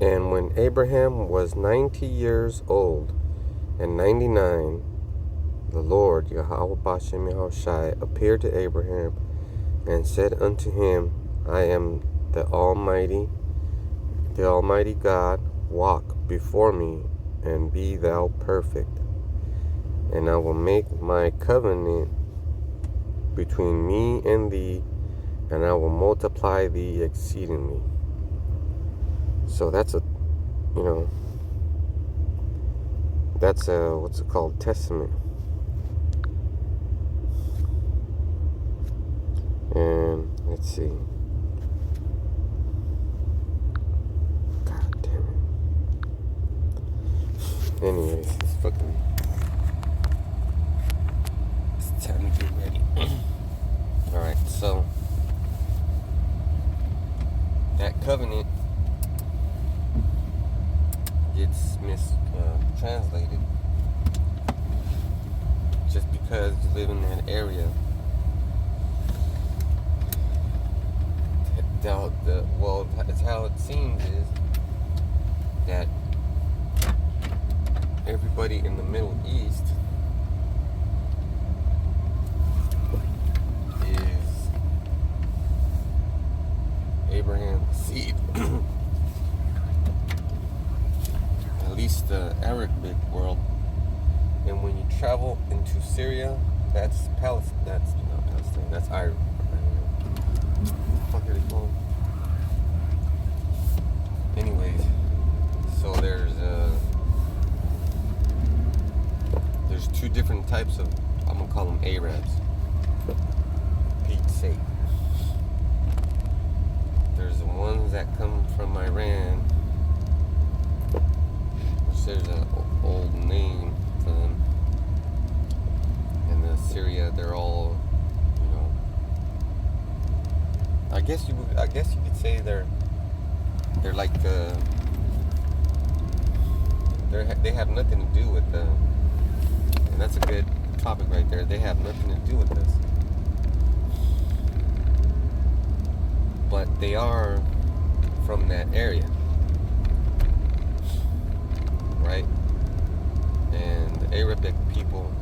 And when Abraham was 90 years old and 99, the Lord, Yahweh Bashem Yahushai, appeared to Abraham and said unto him, I am the Almighty God, walk before me and be thou perfect. And I will make my covenant between me and thee, and I will multiply thee exceedingly. So that's that's a, what's it called, testament. And let's see. God damn it. Anyways, it's time to get ready. Alright, so that covenant gets mistranslated just because you live in that area. Well, it's how it seems is that everybody in the Middle East is Abraham's seed. At least the Arabic world. And when you travel into Syria, that's Palestine. That's not Palestine. That's Iran. What the fuck are they called? Anyways, so there's two different types of, I'm gonna call them Arabs. Pete's sake. There's the ones that come from Iran, which there's an old name for them. And the Syria, they're all, I guess you could say they're like they have nothing to do with and that's a good topic right there. They have nothing to do with this, but they are from that area, right? And the Arabic people,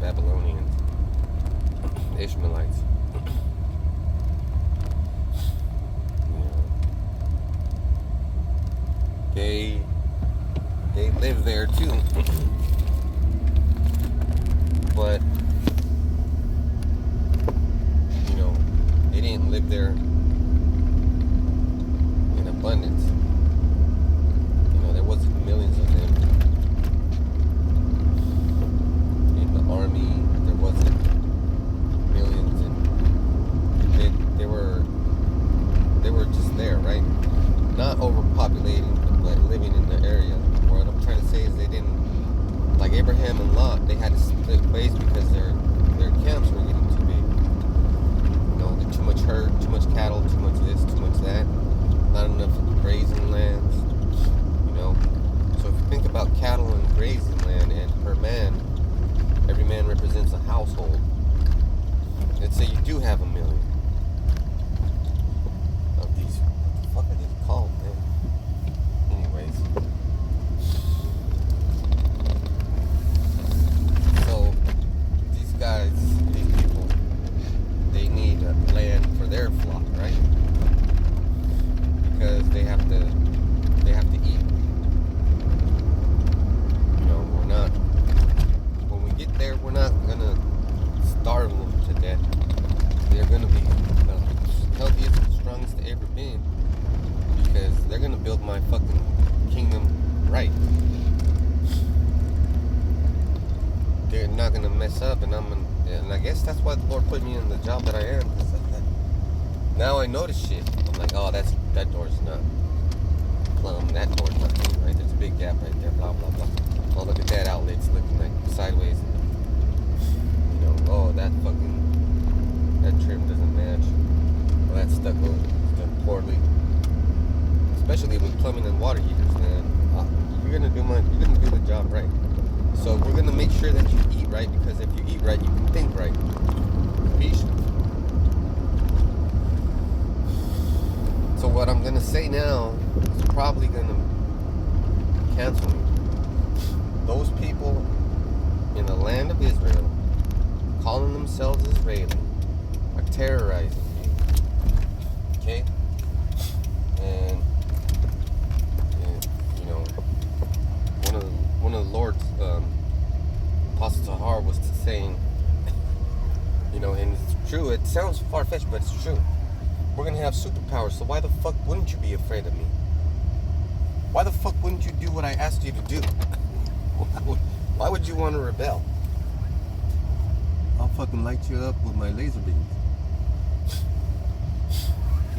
Babylonians, Ishmaelites, they live there too. But they didn't live there in abundance. There wasn't millions of them in the army. There wasn't millions, and they were just there, right? Not overpopulating, but living in the area. What I'm trying to say is they didn't, like Abraham and Lot, they had to split ways because their camps were getting too big. Too much herd, too much cattle, too much this, too much that. Not enough grazing lands. So if you think about cattle and grazing land, and per man, every man represents a household. Let's say you do have 1 million of these. What the fuck are they called, man? Anyways. So, these people, they need land for their flock, right? Because they have to eat. When we get there, we're not gonna starve them to death. They're gonna be the healthiest and strongest they ever been, because they're gonna build my fucking kingdom right. They're not gonna mess up, and I guess that's why the Lord put me in the job that I am. Now I notice shit. I'm like, oh, that door's not plumb. That door's not clean, right? There's a big gap right there. Blah blah blah. Oh, look at that outlet. It's looking like sideways. Oh, that trim doesn't match. Well, that stucco is done poorly. Especially with plumbing and water heaters, man. You're gonna do the job right. So we're gonna make sure that you eat right, because if you eat right, you can think right. Peace. So what I'm gonna say now is probably gonna cancel me. Those people in the land of Israel, calling themselves Israeli, are terrorizing me. Okay? And you know, one of the Lord's Apostle Tahar was saying, you know, and it's true. It sounds far-fetched, but it's true. We're gonna have superpowers, so why the fuck wouldn't you be afraid of me? Why the fuck wouldn't you do what I asked you to do? Why would you want to rebel? I'll fucking light you up with my laser beams.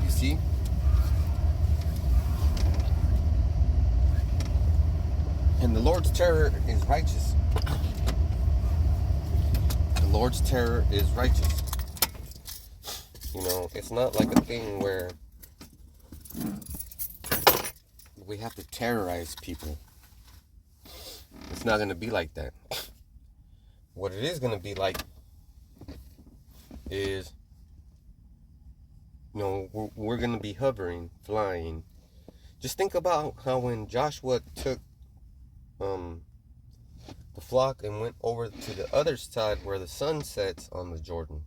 You see? And the Lord's terror is righteous. The Lord's terror is righteous. You know, it's not like a thing where we have to terrorize people. It's not going to be like that. What it is going to be like is, you know, we're going to be hovering, flying. Just think about how when Joshua took the flock and went over to the other side where the sun sets on the Jordan.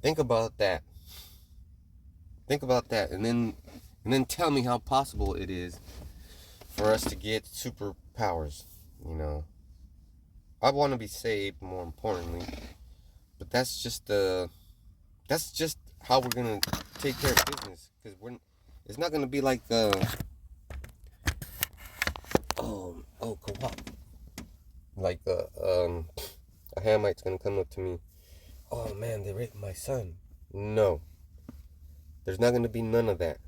Think about that. Think about that, and then tell me how possible it is for us to get superpowers. You know, I want to be saved, more importantly, but that's just how we're gonna take care of business. Because it's not gonna be like co-op. Like a Hamite's gonna come up to me. Oh man, they raped my son. No, there's not gonna be none of that.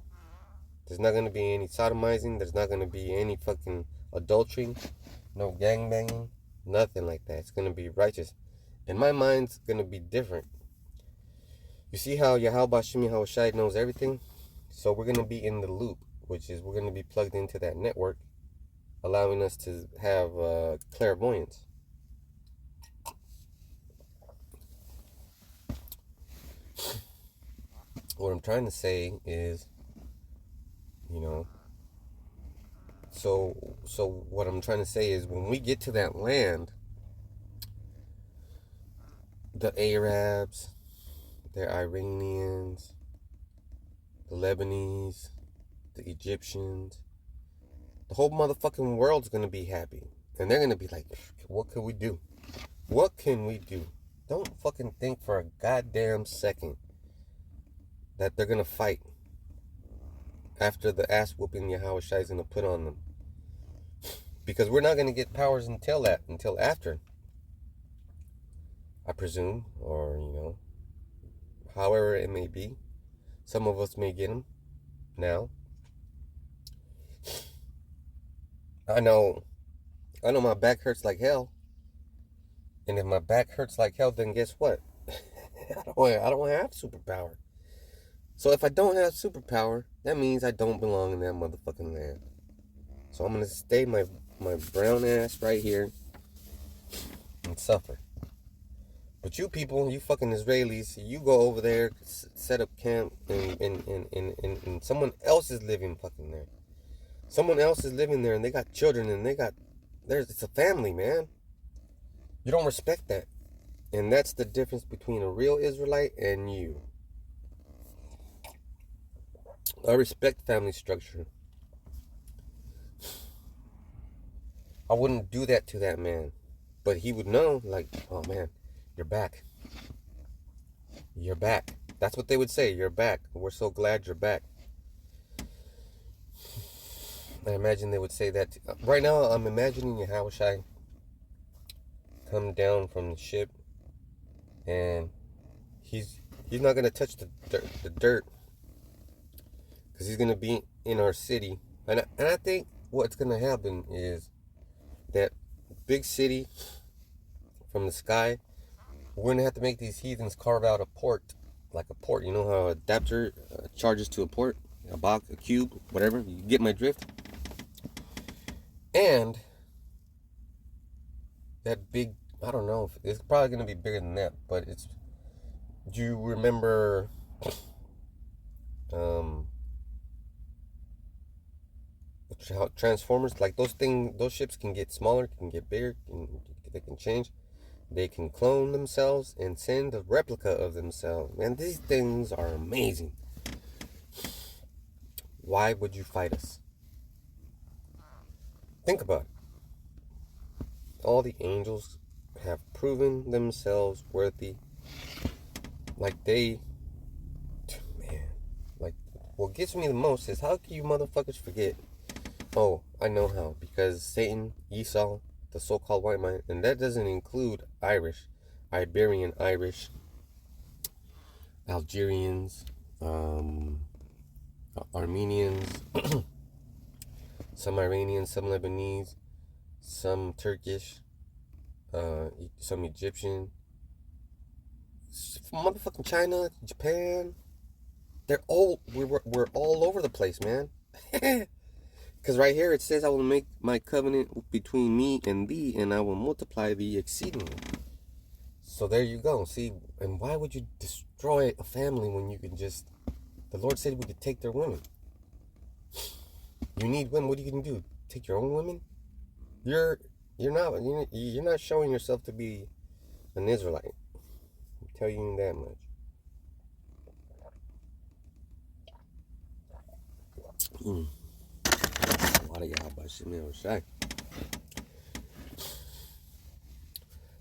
There's not gonna be any sodomizing. There's not gonna be any fucking adultery. No gangbanging. Nothing like that. It's gonna be righteous. And my mind's gonna be different. You see how Yahweh Shemi Hawashai knows everything? So we're gonna be in the loop, which is we're gonna be plugged into that network, allowing us to have clairvoyance. What I'm trying to say is, you know, so what I'm trying to say is when we get to that land, the Arabs, the Iranians, the Lebanese, the Egyptians, the whole motherfucking world's gonna be happy. And they're gonna be like, what can we do? What can we do? Don't fucking think for a goddamn second that they're gonna fight after the ass whooping Yahweh Shai is gonna put on them. Because we're not gonna get powers until after, I presume, or you know, however it may be. Some of us may get them now. I know my back hurts like hell. And if my back hurts like hell, then guess what? I don't have superpower. So if I don't have superpower, that means I don't belong in that motherfucking land. So I'm gonna stay my brown ass right here and suffer. But you people, you fucking Israelis, you go over there, set up camp, and someone else is living fucking there. Someone else is living there, and they got children, and it's a family, man. You don't respect that. And that's the difference between a real Israelite and you. I respect family structure. I wouldn't do that to that man. But he would know, like, oh man, you're back. You're back. That's what they would say, you're back. We're so glad you're back. I imagine they would say that. Right now, I'm imagining Yahweh Shai come down from the ship, and he's not going to touch the dirt, because he's going to be in our city. And I think what's going to happen is that big city from the sky, we're going to have to make these heathens carve out a port, like a port. You know how an adapter charges to a port, a box, a cube, whatever. You get my drift? And that big, I don't know, it's probably going to be bigger than that, but do you remember Transformers, like those ships can get smaller, can get bigger, they can change. They can clone themselves and send a replica of themselves. Man, these things are amazing. Why would you fight us? Think about it. All the angels have proven themselves worthy. Like man, like what gets me the most is how can you motherfuckers forget? Oh, I know how. Because Satan, Esau, the so-called white man, and that doesn't include Irish, Iberian Irish, Algerians, Armenians, some Iranians, some Lebanese, some Turkish, some Egyptian, motherfucking China, Japan. We're all over the place, man. Because right here it says, I will make my covenant between me and thee, and I will multiply thee exceedingly. So there you go. See, and why would you destroy a family when you can just... The Lord said we could take their women. You need women. What are you going to do? Take your own women? You're not showing yourself to be an Israelite. I'll tell you that much. A lot of y'all about shit me shy.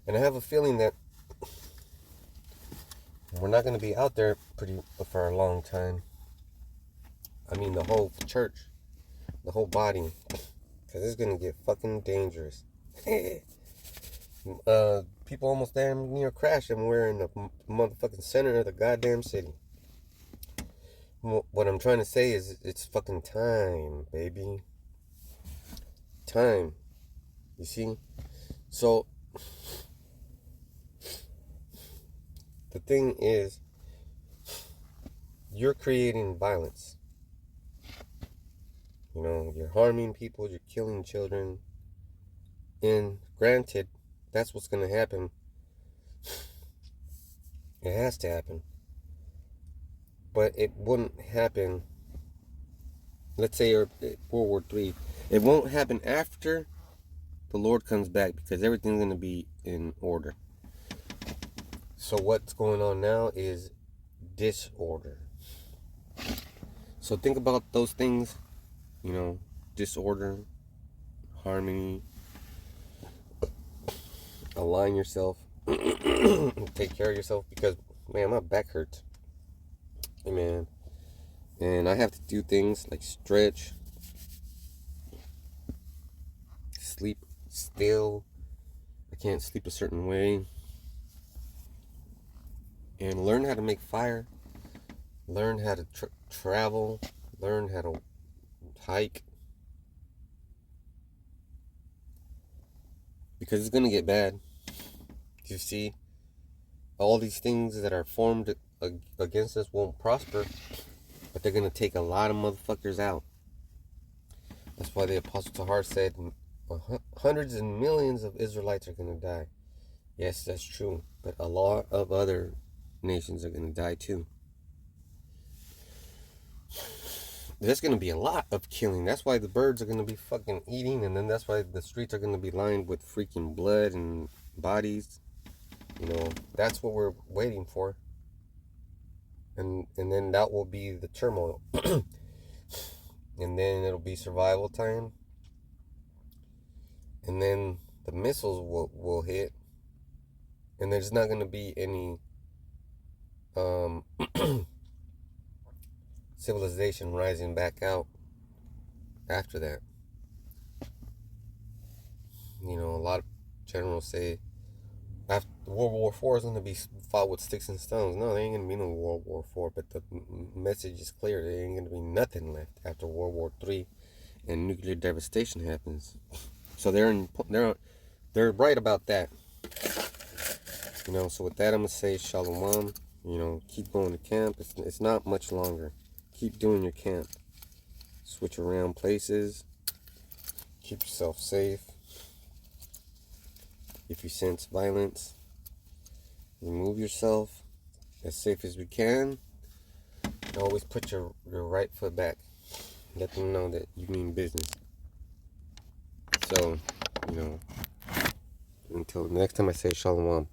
And I have a feeling that we're not going to be out there for a long time. I mean, the whole church, the whole body, because it's going to get fucking dangerous. People almost damn near crash, and we're in the motherfucking center of the goddamn city. What I'm trying to say is, it's fucking time, baby. Time. You see? So, the thing is, you're creating violence. You know, you're harming people, you're killing children. And granted, that's what's going to happen. It has to happen. But it wouldn't happen, let's say World War III. It won't happen after the Lord comes back, because everything's going to be in order. So what's going on now is disorder. So think about those things, you know, disorder, harmony, align yourself, take care of yourself, because, man, my back hurts. Hey, man. And I have to do things like stretch, sleep still. I can't sleep a certain way. And learn how to make fire. Learn how to travel. Learn how to hike. Because it's going to get bad. You see, all these things that are formed against us won't prosper, but they're going to take a lot of motherfuckers out. That's why the Apostle Tahar said hundreds and millions of Israelites are going to die. Yes, that's true, but a lot of other nations are going to die too. There's going to be a lot of killing. That's why the birds are going to be fucking eating, and then that's why the streets are going to be lined with freaking blood and bodies. You know, that's what we're waiting for. And then that will be the turmoil. And then it'll be survival time. And then the missiles will hit. And there's not going to be any civilization rising back out after that. You know, a lot of generals say after World War IV is going to be fought with sticks and stones. No, there ain't going to be no World War IV, but the message is clear. There ain't going to be nothing left after World War III and nuclear devastation happens. So they're right about that. You know, so with that, I'm going to say shalom. You know, keep going to camp. It's not much longer. Keep doing your camp. Switch around places. Keep yourself safe. If you sense violence, remove yourself as safe as we can. And always put your right foot back. Let them know that you mean business. So, until the next time I say shalom.